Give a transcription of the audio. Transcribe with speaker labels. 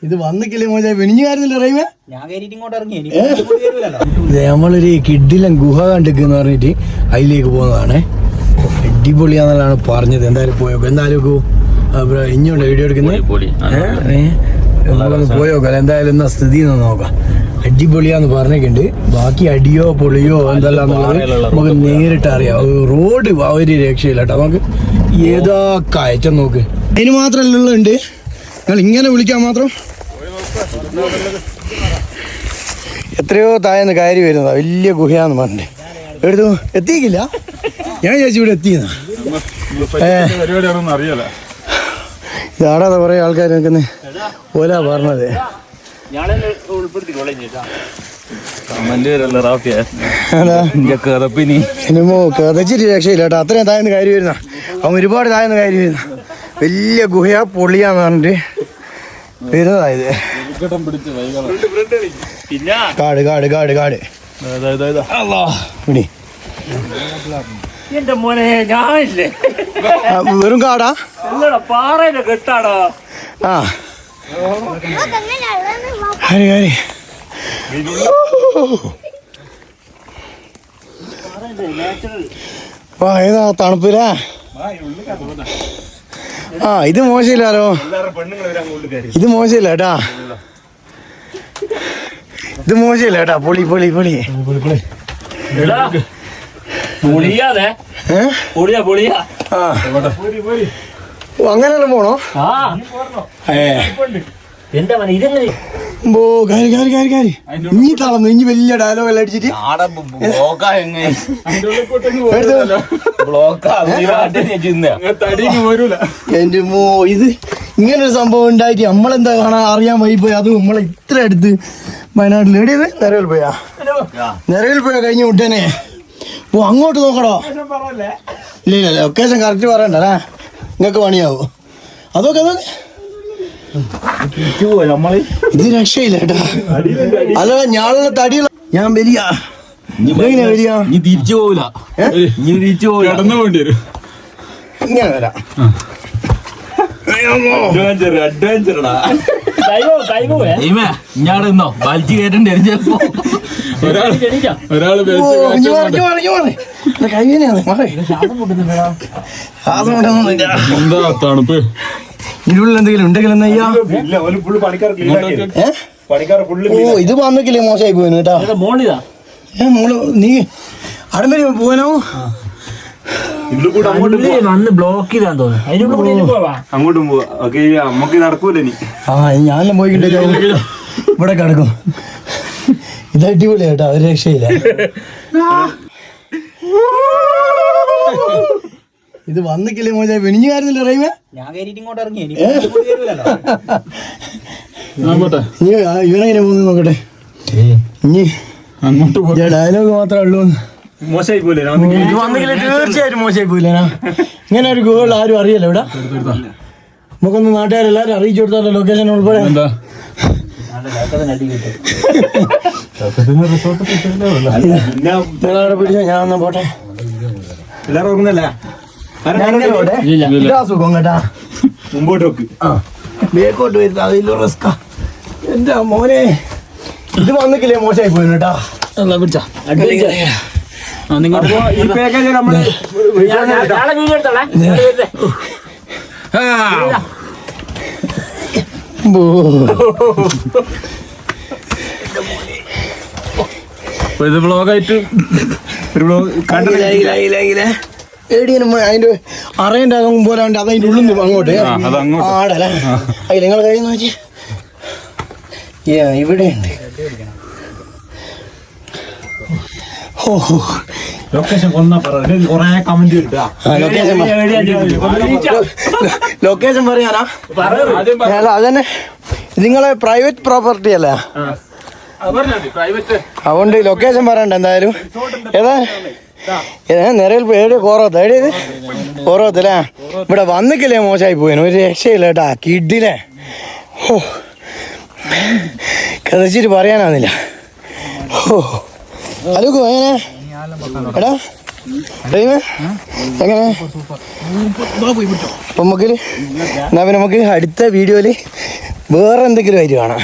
Speaker 1: ഇത് വന്നിക്കില്ലേ മോശ വെനിഞ്ഞുകാരുന്നില്ല റൈമ.
Speaker 2: ഞാൻ കയറിയിട്ട് ഇങ്ങോട്ട് ഇറങ്ങി.
Speaker 1: നമ്മളൊരു കിഡിലൻ ഗുഹ കണ്ടിക്കെന്ന് പറഞ്ഞിട്ട് അതിലേക്ക് പോകുന്നതാണ്. അടിപൊളിയാണെന്നാണ് പറഞ്ഞത്. എന്തായാലും പോയോക്കാം. എന്തായാലും ഇഞ്ഞോണ്ട് വീഡിയോ എടുക്കുന്നത് പോയോക്കാം. എന്തായാലും എന്നാ സ്ഥിതി എന്ന് നോക്കാം. അടിപൊളിയാന്ന് പറഞ്ഞിട്ടുണ്ട്. ബാക്കി അടിയോ പൊളിയോ എന്തെല്ലാം നമുക്ക് നേരിട്ട് അറിയാം. റോഡ് ഒരു രക്ഷയില്ല കേട്ടോ. നമുക്ക് ഏതാ കയറ്റം നോക്ക്. അതിന് മാത്രമല്ല ഉണ്ട്. നിങ്ങൾ ഇങ്ങനെ വിളിക്കാൻ മാത്രം എത്രയോ താഴെന്ന് കയറി വരുന്നതാ. വലിയ ഗുഹയാന്ന് പറഞ്ഞിട്ട് എടുത്തു എത്തിക്കില്ല. ഞാൻ ചോദിച്ചു ഇവിടെ എത്തിയെന്നാ. ഇതാടാ കുറെ ആൾക്കാർ നിൽക്കുന്നത് ഓലാ പറഞ്ഞത്. സിനിമ കഥച്ചിട്ട് രക്ഷയില്ല കേട്ടോ. അത്രയും താഴ്ന്ന് കയറി വരുന്ന അവൻ ഒരുപാട് താഴ്ന്ന് കയറി വരുന്ന വലിയ ഗുഹയാ പൊളിയാന്ന് പറഞ്ഞിട്ട് വരുന്നതായത്. കാട് കാട് കാട് കാട് പിടി.
Speaker 2: എന്റെ മോനെ ഞാനില്ലേ
Speaker 1: വെറും കാടാ
Speaker 2: പാറയുടെ കെട്ടാടാ.
Speaker 1: ആ ഹരി ഹരി ഏതാ തണുപ്പിലാ. ആ ഇത് മോശമില്ലാലോ. ഇത് മോശമില്ല കേട്ടാ. ഇത് മോശമില്ല കേട്ടാ. പൊളി പൊളി പൊളി. അങ്ങനെയല്ല പോണോ?
Speaker 2: എന്താ ഇതെങ്ങനെ
Speaker 1: ഇനി തളർന്നു. ഇനി വലിയ ഡയലോഗ് എല്ലാം അടിച്ചിട്ട് എന്റെ മോ ഇത് ഇങ്ങനൊരു സംഭവം ഉണ്ടായിട്ട് നമ്മളെന്താ കാണാൻ അറിയാൻ വൈപോയി. അത് നമ്മളെ ഇത്ര അടുത്ത് വയനാട്ടിൽ എവിടെയത് നിറവിൽ പോയാ. നിറവിൽ പോയാ കഴിഞ്ഞ മുട്ടനെ ഓ അങ്ങോട്ട് നോക്കണോ? ഇല്ല ഇല്ല ലൊക്കേഷൻ കറക്റ്റ് പറയണ്ടല്ലേ. നിങ്ങൾക്ക് പണിയാവോ? അതൊക്കെ അതൊക്കെ ഇത് രക്ഷയില്ല കേട്ടാ. അല്ല ഞാനുള്ള തടിയുള്ള ഞാൻ വരിക. എങ്ങനെ വരിക?
Speaker 3: നീ തിരിച്ചു പോവില്ല. നീ തിരിച്ചു പോവില്ല.
Speaker 1: ഇങ്ങനെ വരാം.
Speaker 3: ഞാടോ വലിച്ചു കയറ്റണ്ടേ ചിലപ്പോ. തണുപ്പ്
Speaker 1: ഇരുള്ള എന്തെങ്കിലും ഉണ്ടെങ്കിലും ഓ ഇത് വന്നിക്കില്ലേ മോശമായി പോയിന് കേട്ടാ. മോള് നീ അടമ്പരി പോവാനോ?
Speaker 2: ബ്ലോക്ക് ചെയ്താൻ തോന്നുന്നു.
Speaker 3: അങ്ങോട്ടും പോവാ. നമുക്ക് നടക്കൂല. നീ
Speaker 1: ആ ഞാനെല്ലാം പോയിക്കിട്ടേ ഇവിടെ കിടക്കും. ഇത് അടിപൊളി കേട്ടാ. ഒരു രക്ഷയില്ല. ഇത് വന്നിക്കില്ലേ മോശമായി വെനിഞ്ഞുകാരുന്നില്ല റൈമ.
Speaker 2: ഞാൻ കയറിയിട്ട് ഇങ്ങോട്ട് ഇറങ്ങി.
Speaker 1: ഇവനെങ്ങനെ പോകുന്നു നോക്കട്ടെ. ഇനി ഡയലോഗ് മാത്രമേ ഉള്ളൂ.
Speaker 3: മോശമായി പോലെ
Speaker 1: തീർച്ചയായിട്ടും മോശമായി പോയില്ല. ഇങ്ങനെ ഒരു ഗുഹകൾ ആരും അറിയല്ലോ ഇവിടെ. നമുക്കൊന്ന് നാട്ടുകാരെല്ലാരും അറിയിച്ചു കൊടുത്താലോ ലൊക്കേഷൻ ഉൾപ്പെടെ. നിങ്ങളവിടെ പിടിച്ചോ. ഞാൻ എന്നാ പോട്ടെ. ഇതാ സുഖം കേട്ടാ.
Speaker 3: മുമ്പോട്ട് വെക്ക്.
Speaker 1: ആ ബേക്കോട്ട് വരുന്ന അതിലൊരു റിസ്കാ. എന്റെ മോനെ ഇത് വന്നിക്കില്ലേ മോശമായി പോയി കേട്ടാ.
Speaker 2: പിടിച്ചാ
Speaker 3: ഇത് ബ്ലോഗായിട്ട്
Speaker 1: അതിന്റെ അറേന്റെ അകം പോലെ അതതിന്റെ ഉള്ളിൽ നിന്ന് അങ്ങോട്ട് ആടല്ലേ. അതിൽ നിങ്ങൾ കഴിയുന്ന വെച്ച് ഇവിടെയുണ്ട്. ലൊക്കേഷൻ പറയാനാ? അതന്നെ നിങ്ങളെ പ്രൈവറ്റ് പ്രോപ്പർട്ടി അല്ലേ? അതുകൊണ്ട് ലൊക്കേഷൻ പറയണ്ട. എന്തായാലും ഏതാ നിറയിൽ ഏഴ് കോറോത്ത് എവിടെയത് കോറോത്തല്ലേ. ഇവിടെ വന്നിക്കില്ലേ മോശമായി പോയിന്. ഒരു രക്ഷയില്ല കേട്ടാ. കിഡിലെ ഓ കഥച്ചിട്ട് പറയാനാന്നില്ല. ഓ അലുക്കോ എങ്ങനെ എടാ എങ്ങനെ അപ്പൊ നമുക്ക് എന്നാ പിന്നെ നമുക്ക് അടുത്ത വീഡിയോയില് വേറെ എന്തെങ്കിലും ആയിട്ട് കാണാം.